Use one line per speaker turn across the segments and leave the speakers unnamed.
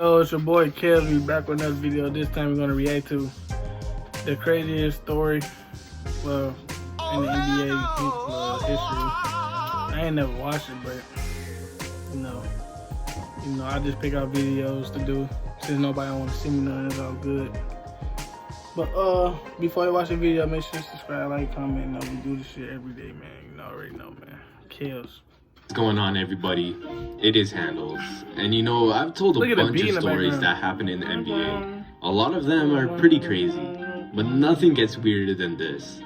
Hello, it's your boy Kelvin back with another video. This time we're gonna react to the craziest story, well, in the NBA history. I ain't never watched it, but you know, I just pick out videos to do since nobody don't want to see me. None, it's all good. But before you watch the video, make sure you subscribe, like, comment. We do this shit every day, man. You already know, man. Kills.
What's going on, everybody? It is Handles, and I've told a bunch of stories that happen in the NBA. A lot of them are pretty crazy, but nothing gets weirder than this.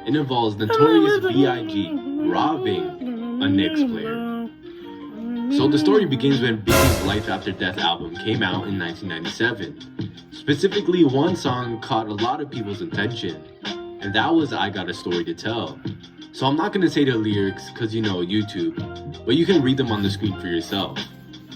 It involves notorious B.I.G. robbing a Knicks player. So the story begins when Biggie's Life After Death album came out in 1997. Specifically, one song caught a lot of people's attention, and that was I Got a Story to Tell. So I'm not going to say the lyrics because YouTube, but you can read them on the screen for yourself.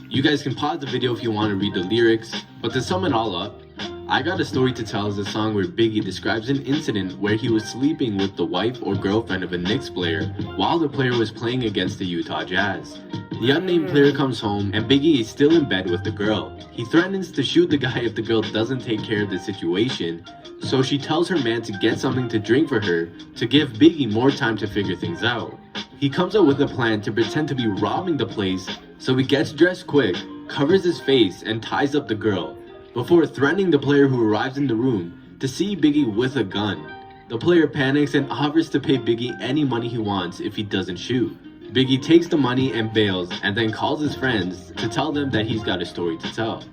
You guys can pause the video if you want to read the lyrics, but to sum it all up, I Got a Story to Tell is a song where Biggie describes an incident where he was sleeping with the wife or girlfriend of a Knicks player while the player was playing against the Utah Jazz. The unnamed player comes home and Biggie is still in bed with the girl. He threatens to shoot the guy if the girl doesn't take care of the situation, so she tells her man to get something to drink for her to give Biggie more time to figure things out. He comes up with a plan to pretend to be robbing the place, so he gets dressed quick, covers his face, and ties up the girl, before threatening the player who arrives in the room to see Biggie with a gun. The player panics and offers to pay Biggie any money he wants if he doesn't shoot. Biggie takes the money and bails, and then calls his friends to tell them that he's got a story to tell.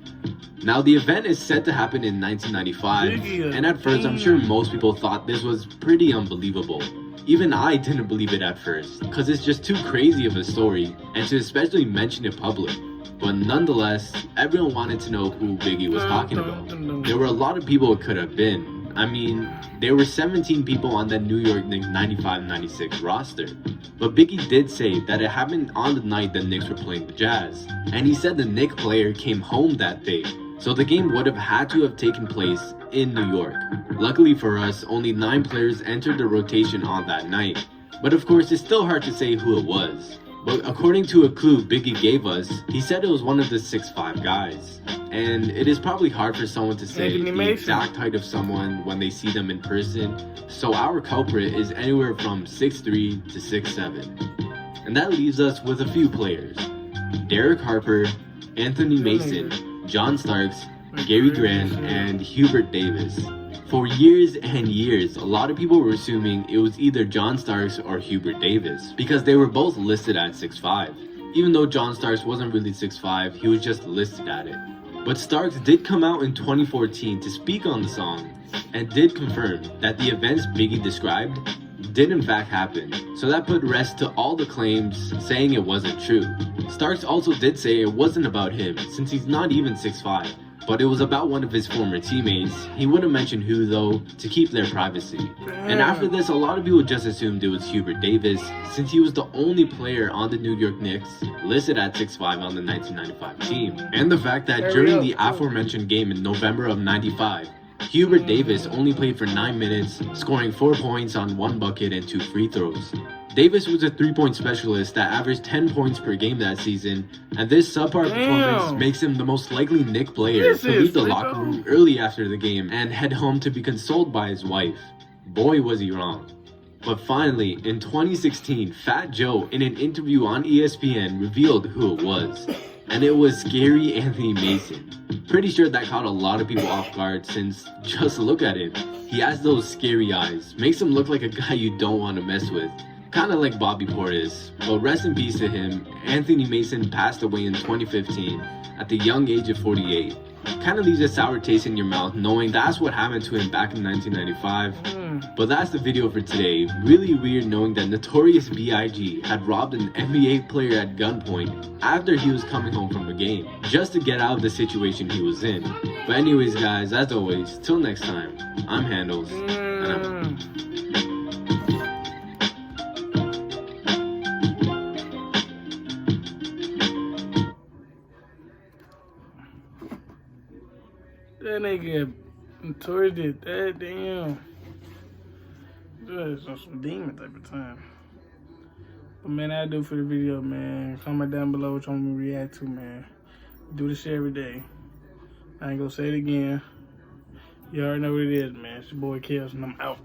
Now, the event is said to happen in 1995, and at first I'm sure most people thought this was pretty unbelievable. Even I didn't believe it at first, because it's just too crazy of a story, and to especially mention it public. But nonetheless, everyone wanted to know who Biggie was talking about. There were a lot of people it could have been. I mean, there were 17 people on the New York Knicks 95-96 roster. But Biggie did say that it happened on the night the Knicks were playing the Jazz. And he said the Knicks player came home that day, so the game would have had to have taken place in New York. Luckily for us, only 9 players entered the rotation on that night. But of course, it's still hard to say who it was. But according to a clue Biggie gave us, he said it was one of the 6'5" guys. And it is probably hard for someone to say the exact height of someone when they see them in person, so our culprit is anywhere from 6'3" to 6'7". And that leaves us with a few players: Derek Harper, Anthony Mason, John Starks, Gary Grant, and Hubert Davis. For years and years, a lot of people were assuming it was either John Starks or Hubert Davis, because they were both listed at 6'5". Even though John Starks wasn't really 6'5", he was just listed at it. But Starks did come out in 2014 to speak on the song, and did confirm that the events Biggie described did in fact happen, so that put rest to all the claims saying it wasn't true. Starks also did say it wasn't about him, since he's not even 6'5", but it was about one of his former teammates. He wouldn't mention who though, to keep their privacy. And after this, a lot of people just assumed it was Hubert Davis, since he was the only player on the New York Knicks listed at 6'5" on the 1995 team. And the fact that during the aforementioned game in November of 95, Hubert Davis only played for 9 minutes, scoring 4 points on 1 bucket and 2 free throws. Davis was a 3-point specialist that averaged 10 points per game that season, and this subpar performance makes him the most likely Knicks player to leave the locker room early after the game and head home to be consoled by his wife. Boy, was he wrong. But finally, in 2016, Fat Joe, in an interview on ESPN, revealed who it was. And it was Scary Anthony Mason. Pretty sure that caught a lot of people off guard, since just look at him. He has those scary eyes, makes him look like a guy you don't want to mess with. Kinda like Bobby Portis. But rest in peace to him. Anthony Mason passed away in 2015 at the young age of 48. Kinda leaves a sour taste in your mouth knowing that's what happened to him back in 1995. But that's the video for today. Really weird knowing that Notorious B.I.G. had robbed an NBA player at gunpoint after he was coming home from a game, just to get out of the situation he was in. But anyways guys, as always, till next time, I'm Handles, and I'm out.
That nigga Notorious did that, damn. That's on some demon type of time. But man, that'll do for the video, man. Comment down below what you want me to react to, man. Do this shit every day. I ain't gonna say it again. You already know what it is, man. It's your boy Kels, and I'm out.